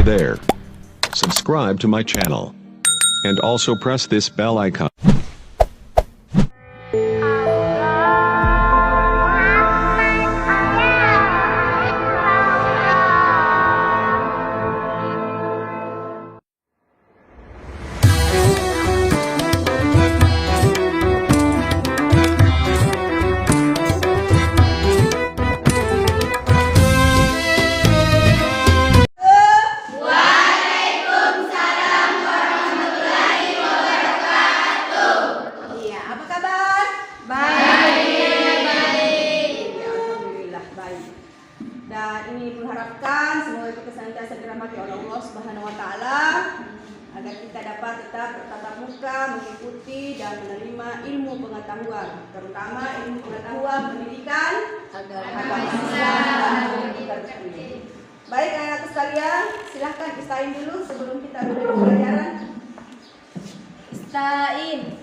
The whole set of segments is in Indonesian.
there. Subscribe to my channel. And also press this bell icon. Dan ini mengharapkan semoga kita senantiasa dirahmati oleh Allah Subhanahu wa taala agar kita dapat tetap bertatap muka, mengikuti dan menerima ilmu pengetahuan, terutama ilmu pengetahuan pendidikan agama Islam dan pendidikan tertinggi. Baik anak-anak sekalian, silahkan istain dulu sebelum kita mulai pembelajaran. Istain.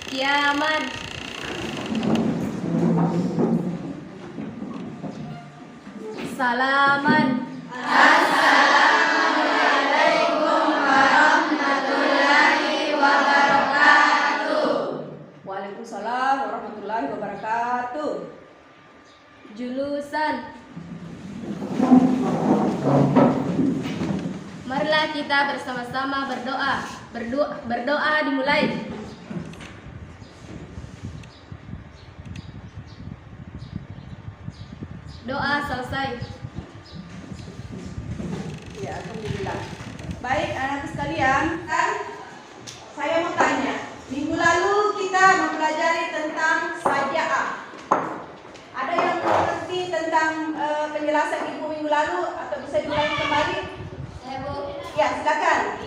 Kiaman. Salaman. Assalamualaikum warahmatullahi wabarakatuh. Waalaikumsalam warahmatullahi wabarakatuh. Julusan. Marilah kita bersama-sama berdoa. Berdoa dimulai. Doa selesai. Ya, alhamdulillah. Baik, anak sekalian, saya mau tanya. Minggu lalu kita mempelajari tentang saja'ah. Ada yang mengerti tentang penjelasan Ibu minggu lalu atau bisa diulangi kembali? Bu. Ya, silakan.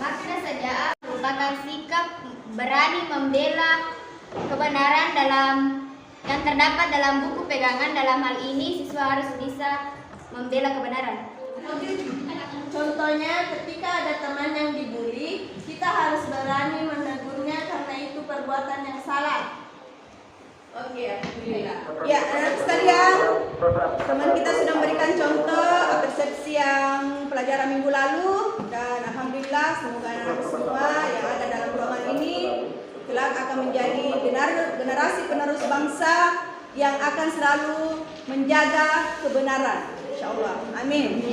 Makna saja'ah merupakan sikap berani membela kebenaran yang terdapat dalam buku pegangan. Dalam hal ini siswa harus bisa membela kebenaran. Contohnya ketika ada teman yang dibully, kita harus berani menegurnya karena itu perbuatan yang salah. Oke, alhamdulillah. Ya, anak sekalian, teman kita sudah memberikan contoh persepsi yang pelajaran minggu lalu, dan alhamdulillah semoga anak semua yang ada dalam ruangan ini kelak akan menjadi generasi penerus bangsa yang akan selalu menjaga kebenaran, insyaallah. Amin.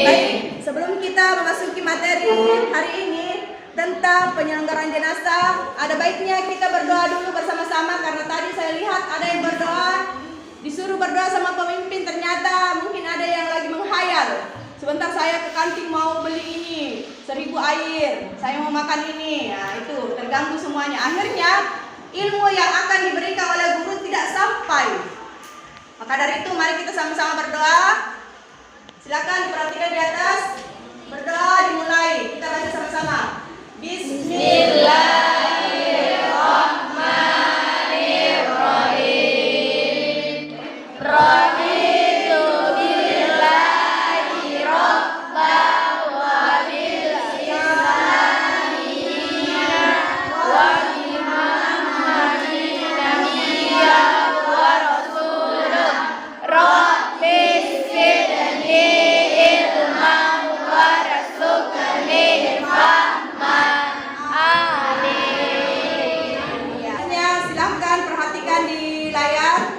Baik, sebelum kita memasuki materi hari ini tentang penyelenggaraan jenazah, ada baiknya kita berdoa dulu bersama-sama, karena tadi saya lihat ada yang berdoa, disuruh berdoa sama pemimpin, ternyata mungkin ada yang lagi menghayal. Sebentar saya ke kantin mau beli ini, 1000 air, saya mau makan ini. Nah, itu terganggu semuanya. Akhirnya ilmu yang akan diberikan oleh guru tidak sampai. Maka dari itu mari kita sama-sama berdoa. Silakan diperhatikan di atas. Berdoa dimulai. Kita baca sama-sama. Bismillahirrahmanirrahim. Raditu billahi rabban wa bil islami dinan wa bi Muhammadin nabiyyan wa rasulan. Rabbis zidni ilman warzuqni fahman. Amin. Ya, silahkan perhatikan di layar.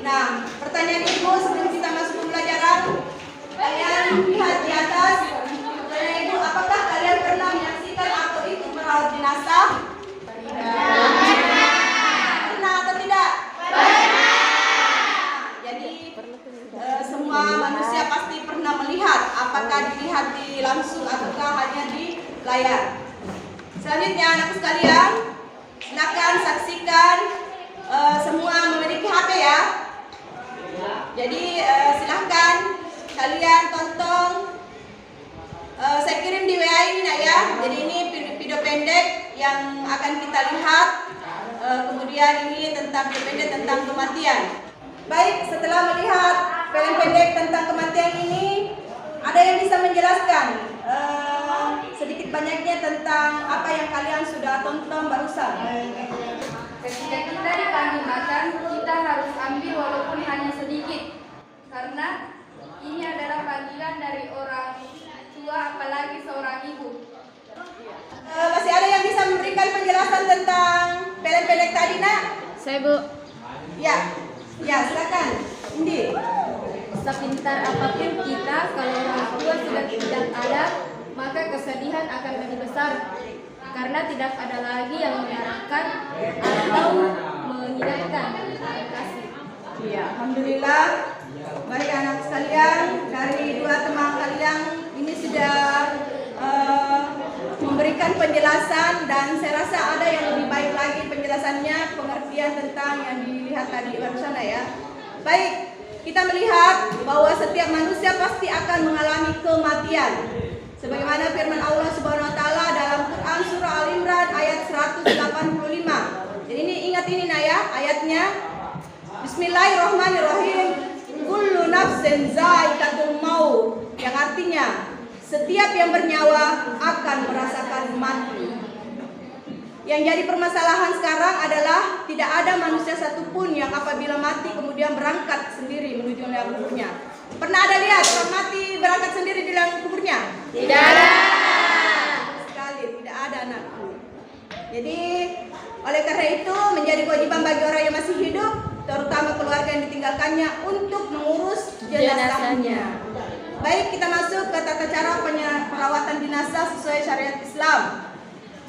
Nah, pertanyaan Ibu sebelum kita masuk pembelajaran, kalian lihat di atas. Pertanyaan Ibu, apakah kalian pernah menyaksikan atau ikut merawat jenazah? Pernah atau tidak? Jadi semua manusia pasti pernah melihat, apakah dilihat di langsung ataukah hanya di layar. Selanjutnya anak sekalian, silakan saksikan, semua memiliki HP ya. Jadi silahkan kalian tonton. Saya kirim di WA ini nak ya. Jadi ini video pendek yang akan kita lihat. Kemudian ini tentang video pendek tentang kematian. Baik, setelah melihat film pendek tentang kematian ini, ada yang bisa menjelaskan sedikit banyaknya tentang apa yang kalian sudah tonton barusan? Ketika kita dipanggil makan, kita harus ambil walaupun hanya sedikit. Karena ini adalah panggilan dari orang tua, apalagi seorang ibu. Masih ada yang bisa memberikan penjelasan tentang pendek-pendek tadi, Nak? Saya, Bu. Ya, silakan. Indi. Sepintar apapun kita, kalau orang tua sudah tidak ada, maka kesedihan akan lebih besar. Karena tidak ada lagi yang mengarahkan atau mengingatkan. Terima kasih. Iya, alhamdulillah. Baik anak sekalian, dari dua teman kalian ini sudah memberikan penjelasan, dan saya rasa ada yang lebih baik lagi penjelasannya, pengertian tentang yang dilihat tadi barusan ya. Baik, kita melihat bahwa setiap manusia pasti akan mengalami kematian. Sebagaimana firman Allah Subhanahu wa taala dalam Quran surah Al-Imran ayat 185. Jadi ini ingat ini ya ayatnya. Bismillahirrahmanirrahim. Kullu nafsin za'iqatul maut, yang artinya setiap yang bernyawa akan merasakan mati. Yang jadi permasalahan sekarang adalah tidak ada manusia satupun yang apabila mati kemudian berangkat sendiri menuju liang kuburnya. Pernah ada lihat orang mati berangkat sendiri di liang kuburnya? Tidak ada. Sekali tidak ada, anakku. Jadi oleh karena itu menjadi kewajiban bagi orang yang masih hidup, terutama keluarga yang ditinggalkannya, untuk mengurus jenazahnya. Baik, kita masuk ke tata cara perawatan jenazah sesuai syariat Islam.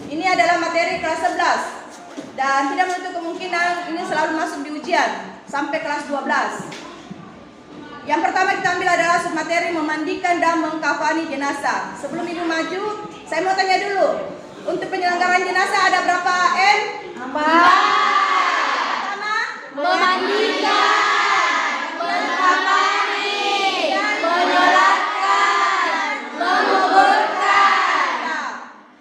Ini adalah materi kelas 11 dan tidak menutup kemungkinan ini selalu masuk di ujian sampai kelas 12. Yang pertama kita ambil adalah submateri memandikan dan mengkafani jenazah. Sebelum Ibu maju, saya mau tanya dulu, untuk penyelenggaraan jenazah ada berapa N? 4. Pertama, Memandikan, mengkafani, menyolatkan, menguburkan. Nah,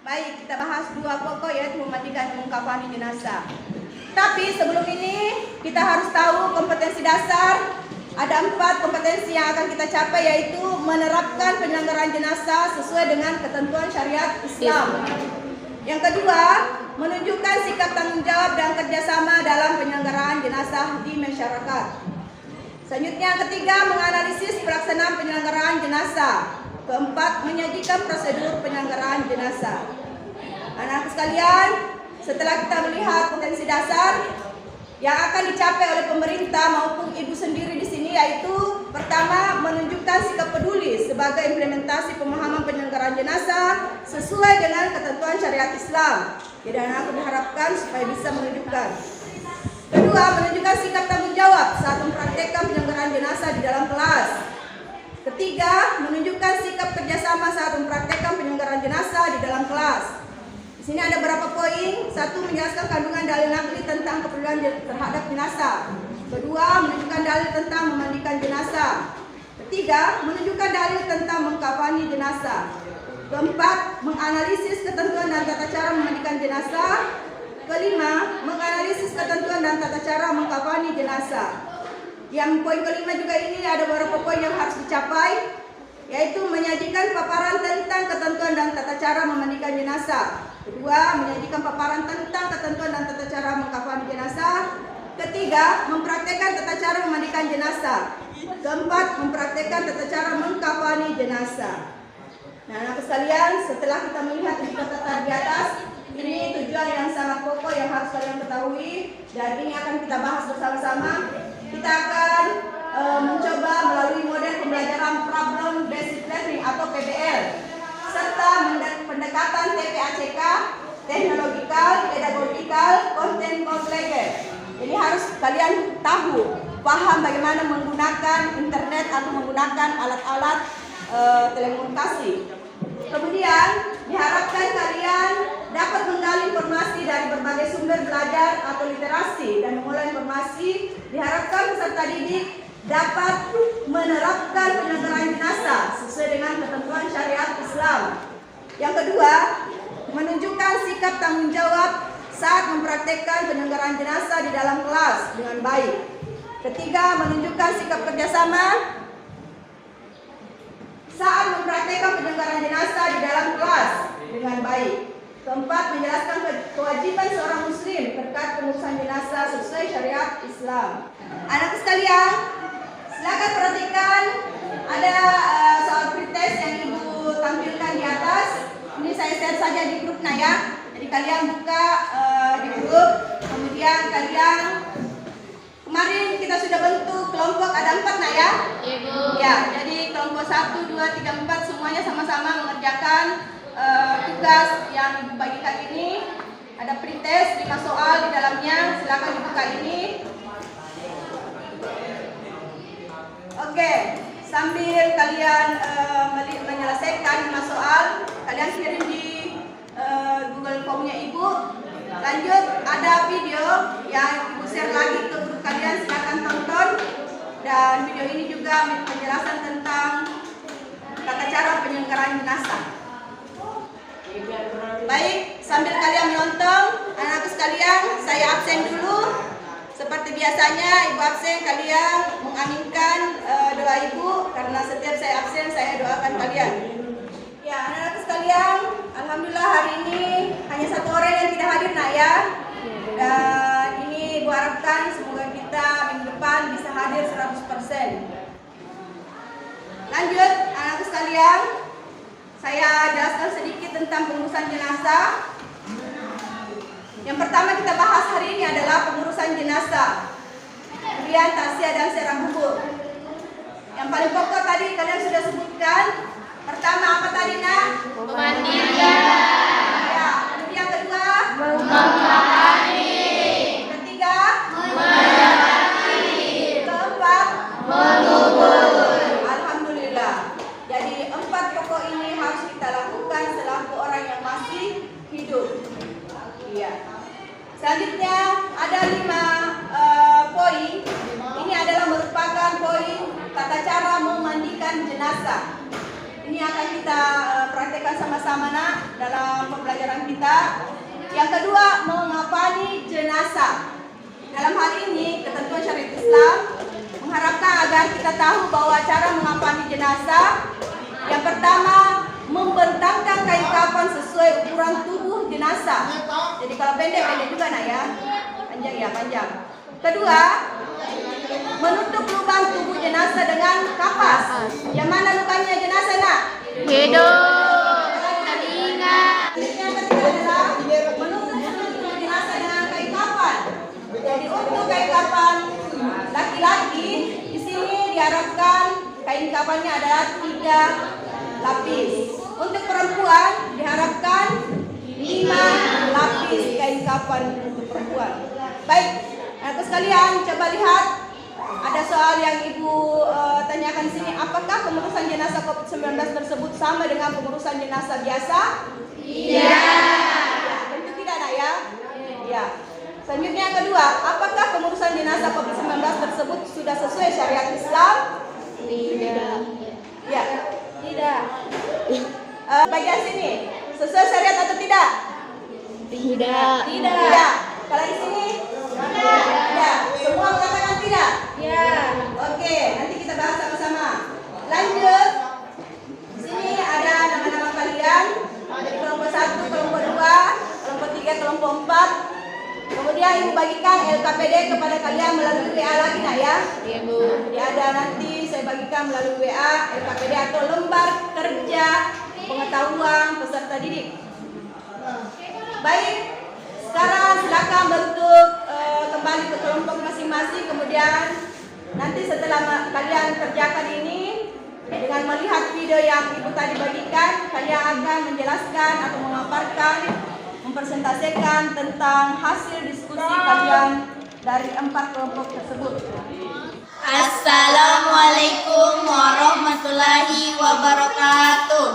baik, kita bahas dua pokok yaitu memandikan dan mengkafani jenazah. Tapi sebelum ini kita harus tahu kompetensi dasar. Ada 4 kompetensi yang akan kita capai, yaitu menerapkan penyelenggaraan jenazah sesuai dengan ketentuan syariat Islam. Yang kedua, menunjukkan sikap tanggung jawab dan kerjasama dalam penyelenggaraan jenazah di masyarakat. Selanjutnya, yang ketiga, menganalisis pelaksanaan penyelenggaraan jenazah. Keempat, menyajikan prosedur penyelenggaraan jenazah. Anak sekalian, setelah kita melihat potensi dasar yang akan dicapai oleh pemerintah maupun ibu sendiri di sini, yaitu pertama, menunjukkan sikap peduli sebagai implementasi pemahaman penyelenggaraan jenazah sesuai dengan ketentuan syariat Islam. Jadi anak diharapkan supaya bisa menunjukkan. Kedua, menunjukkan sikap tanggung jawab saat mempraktekkan penyelenggaraan jenazah di dalam kelas. Ketiga, menunjukkan sikap kerjasama saat mempraktekkan penyelenggaraan jenazah di dalam kelas. Di sini ada beberapa poin. Satu, menjelaskan kandungan dalil nakli tentang keperluan terhadap jenazah. Kedua, menunjukkan dalil tentang memandikan jenazah. Ketiga, menunjukkan dalil tentang mengkafani jenazah. Keempat, menganalisis ketentuan dan tata cara memandikan jenazah. Kelima, menganalisis ketentuan dan tata cara mengkafani jenazah. Yang poin kelima juga ini ada beberapa poin yang harus dicapai, yaitu menyajikan paparan tentang ketentuan dan tata cara memandikan jenazah. Kedua, menyajikan paparan tentang ketentuan dan tata cara mengkafani jenazah. Ketiga, mempraktekkan tata cara memandikan jenazah. Keempat, mempraktekkan tata cara mengkafani jenazah. Nah, anak sekalian, setelah kita melihat indikator di atas, ini tujuan yang sangat pokok yang harus kalian ketahui, dan ini akan kita bahas bersama-sama. Kita akan mencoba melalui model pembelajaran problem based learning atau PBL, serta pendekatan TPACK, teknologikal, pedagogikal, content knowledge. Jadi harus kalian tahu, paham bagaimana menggunakan internet atau menggunakan alat-alat telekomunikasi. Kemudian diharapkan kalian dapat menggali informasi dari berbagai sumber belajar atau literasi dan mengolah informasi. Diharapkan peserta didik dapat menerapkan penyelenggaraan jenazah sesuai dengan ketentuan syariat Islam. Yang kedua, menunjukkan sikap tanggung jawab saat mempraktekkan penyelenggaraan jenazah di dalam kelas dengan baik. Ketiga, menunjukkan sikap kerjasama saat mempraktekkan penyelenggaraan jenazah di dalam kelas dengan baik. Keempat, menjelaskan kewajiban seorang muslim terkait pengurusan jenazah sesuai syariat Islam. Anak sekalian, silakan perhatikan ada soal pretest yang Ibu tampilkan di atas. Ini saya share saja di grup ya. Jadi kalian buka di grup, kemudian kalian kemarin kita sudah bentuk kelompok ada 4 ya. Ya, jadi kelompok 1, 2, 3, 4 semuanya sama-sama mengerjakan tugas yang Ibu bagikan ini. Ada pretest 5 soal di dalamnya, silakan dibuka ini. Oke, sambil kalian menyelesaikan 5 soal, kalian kirim di Google Form-nya Ibu. Lanjut, ada video yang Ibu share lagi ke grup kalian, silakan tonton. Dan video ini juga menjelaskan tentang tata cara penyelenggaraan jenazah. Baik, sambil kalian menonton, anak-anakku sekalian, saya absen dulu. Seperti biasanya, Ibu absen, kalian mengaminkan doa Ibu, karena setiap saya absen, saya doakan kalian. Ya, anak-anakku sekalian, alhamdulillah hari ini hanya 1 orang yang tidak hadir ya. Dan ini Ibu harapkan semoga kita minggu depan bisa hadir 100%. Lanjut, anak-anakku sekalian, saya jelaskan sedikit tentang pengurusan jenazah. Yang pertama kita bahas hari ini adalah pengurusan jenazah, kemudian taziah dan serah kubur. Yang paling pokok tadi kalian sudah sebutkan. Pertama apa tadi nak? Memandikan. Ya. Kemudian kedua? Menghormati. Ketiga? Menyemangati. Keempat? Mengubur. Alhamdulillah. Jadi 4 pokok ini harus kita lakukan selaku orang yang masih hidup. Iya. Selanjutnya ada 5 poin. Ini adalah merupakan poin tata cara memandikan jenazah. Ini akan kita praktekkan sama-sama nak dalam pembelajaran kita. Yang kedua, mengapani jenazah. Dalam hal ini ketentuan syariat Islam mengharapkan agar kita tahu bahwa cara mengapani jenazah, yang pertama, membentangkan kain kafan sesuai ukuran tubuh jenazah. Jadi kalau pendek juga nak ya, panjang ya panjang. Kedua, menutup lubang tubuh jenazah dengan kapas. Yang mana lubangnya jenazah nak? Hidung, telinga. Yang ketiga adalah menutup tubuh jenazah dengan kain kafan. Jadi untuk kain kafan laki-laki di sini diharapkan kain kafannya adalah 3 lapis. Untuk perempuan diharapkan 5 lapis kain kafan untuk perempuan. Baik, anak sekalian coba lihat. Ada soal yang Ibu tanyakan di sini, apakah pengurusan jenazah COVID-19 tersebut sama dengan pengurusan jenazah biasa? Iya. Ya, tentu tidak nak ya. Ya. Selanjutnya yang kedua, apakah pengurusan jenazah COVID-19 tersebut sudah sesuai syariat Islam? Tidak. Ya. Tidak. Bagian sini, sesuai syariat atau tidak? Tidak. Tidak. Kalau di sini? Tidak. Semua mengatakan tidak? Ya. Oke, nanti kita bahas sama-sama. Lanjut. Di sini ada nama-nama kalian. Dari kelompok 1, kelompok 2, kelompok 3, kelompok 4. Kemudian Ibu bagikan LKPD kepada kalian melalui WA lagi nak ya. Iya Bu. Jadi ada nanti saya bagikan melalui WA LKPD atau lembar kerja pengetahuan peserta didik. Baik, sekarang silakan bentuk kembali ke kelompok masing-masing. Kemudian nanti setelah kalian kerjakan ini dengan melihat video yang Ibu tadi bagikan, kalian akan menjelaskan atau memaparkan, mempresentasikan tentang hasil diskusi kalian dari 4 kelompok tersebut. Assalamualaikum warahmatullahi wabarakatuh.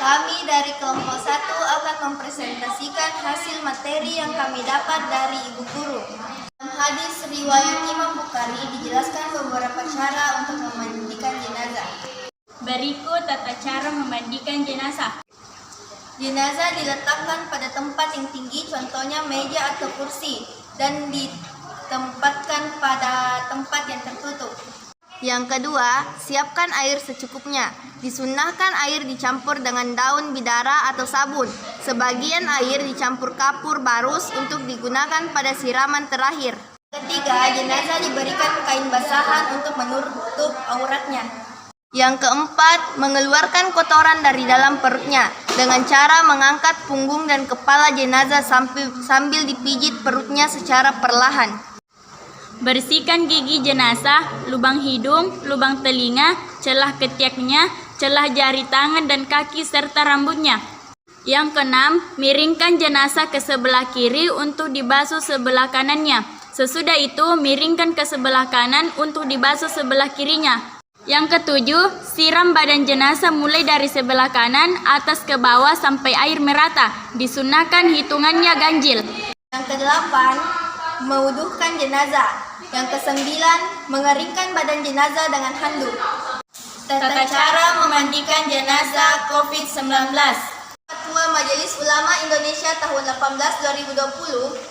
Kami dari kelompok 1 akan mempresentasikan hasil materi yang kami dapat dari Ibu Guru. Dalam hadis riwayat Imam Bukhari dijelaskan beberapa cara untuk memandikan jenazah. Berikut tata cara memandikan jenazah. Jenazah diletakkan pada tempat yang tinggi, contohnya meja atau kursi, dan ditempatkan pada tempat yang tertutup. Yang kedua, siapkan air secukupnya. Disunnahkan air dicampur dengan daun bidara atau sabun. Sebagian air dicampur kapur barus untuk digunakan pada siraman terakhir. Ketiga, jenazah diberikan kain basahan untuk menutup auratnya. Yang keempat, mengeluarkan kotoran dari dalam perutnya dengan cara mengangkat punggung dan kepala jenazah sambil dipijit perutnya secara perlahan. Bersihkan gigi jenazah, lubang hidung, lubang telinga, celah ketiaknya, celah jari tangan dan kaki serta rambutnya. Yang keenam, miringkan jenazah ke sebelah kiri untuk dibasuh sebelah kanannya. Sesudah itu, miringkan ke sebelah kanan untuk dibasuh sebelah kirinya. Yang ketujuh, siram badan jenazah mulai dari sebelah kanan atas ke bawah sampai air merata. Disunahkan hitungannya ganjil. Yang kedelapan, mewuduhkan jenazah. Yang kesembilan, mengeringkan badan jenazah dengan handuk. Tata cara memandikan jenazah COVID-19. Ketua Majelis Ulama Indonesia tahun 18/2020,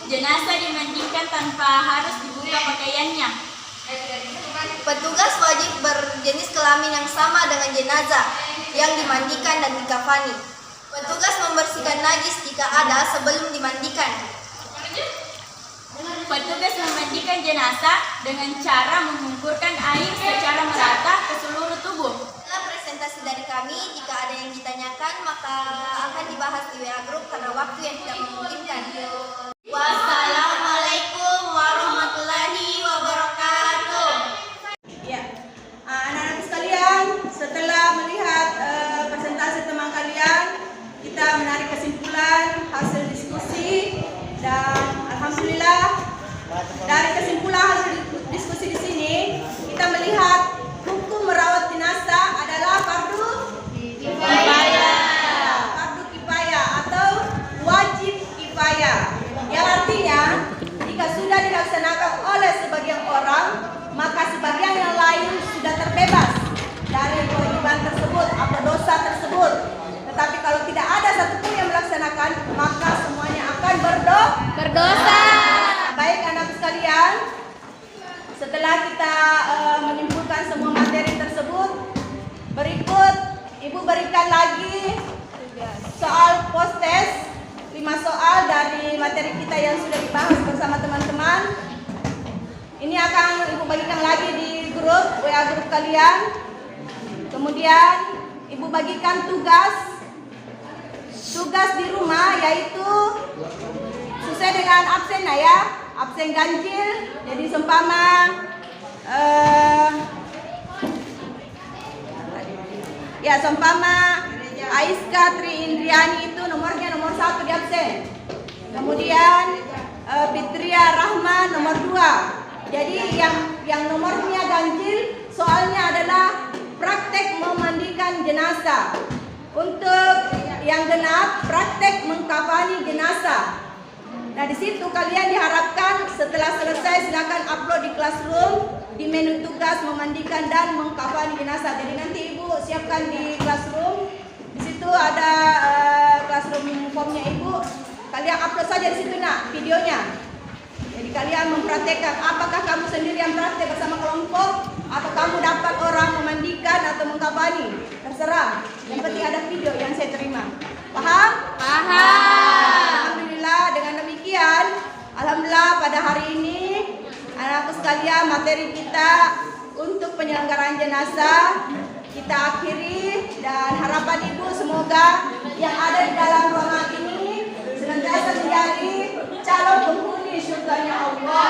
Jenazah dimandikan tanpa harus dibuka pakaiannya. petugas wajib berjenis kelamin yang sama dengan jenazah yang dimandikan dan dikafani. Petugas membersihkan najis jika ada sebelum dimandikan. Petugas memandikan jenazah dengan cara mengumpulkan air secara merata ke seluruh tubuh. Setelah presentasi dari kami, jika ada yang ditanyakan maka akan dibahas di WA Group karena waktu yang tidak memungkinkan. Wassalamualaikum warahmatullahi wabarakatuh. Ya, anak-anak sekalian, setelah melihat presentasi teman kalian, kita menarik kesimpulan hasil diskusi dan alhamdulillah dari kesimpulan hasil diskusi di sini kita melihat hukum merawat jenazah adalah fardu kifayah. Fardu kifayah atau wajib kifayah. Yang artinya jika sudah dilaksanakan oleh sebagian orang, maka sebagian yang lain sudah terbebas dari kewajiban tersebut atau dosa tersebut. Tetapi kalau tidak ada satupun yang melaksanakan, maka semuanya akan berdosa. Baik anak sekalian, setelah kita menyimpulkan semua materi tersebut, berikut Ibu berikan lagi soal post test 5 soal dari materi kita yang sudah dibahas bersama teman-teman. Ini akan Ibu bagikan lagi di grup WA grup kalian. Kemudian Ibu bagikan tugas di rumah, yaitu sesuai dengan absen ya, absen ganjil. Jadi seumpama Aiska Tri Indriani itu nomornya nomor 1 di absen. Kemudian Fitria Rahman nomor 2. Jadi yang nomornya ganjil soalnya adalah praktek memandikan jenazah. Untuk yang genap praktek mengkafani jenazah. Nah, di situ kalian diharapkan setelah selesai silakan upload di Classroom di menu tugas memandikan dan mengkafani jenazah. Jadi nanti Ibu siapkan di Classroom. Di situ ada Classroom formnya Ibu. Kalian upload saja di situ nak videonya. Jadi kalian mempraktekkan apakah kamu sendiri yang praktek bersama kelompok atau kamu dapat orang memandikan atau mengkafani. Terserah. Yang penting ada video yang saya terima. Paham? Paham. Alhamdulillah, dengan demikian, alhamdulillah pada hari ini anak-anak sekalian materi kita untuk penyelenggaraan jenazah kita akhiri dan harapan Ibu semoga yang ada di dalam ruangan ini senantiasa menjadi calon penghuni surganya Allah.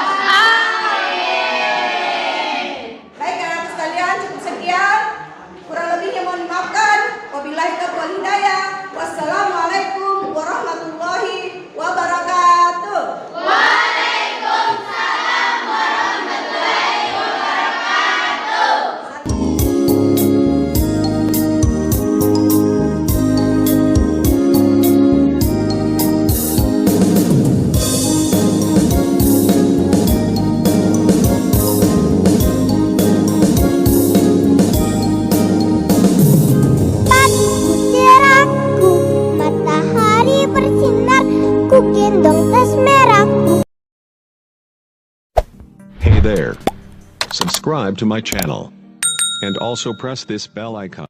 Amin. Baik anak-anak sekalian, cukup sekian. Kurang lebihnya mohon dimaafkan. Wabillahi taufiq wal hidayah. Wassalamualaikum warahmatullahi wabarakatuh. Waalaikumsalam warahmatullahi wabarakatuh. Hey there. Subscribe to my channel. And also press this bell icon.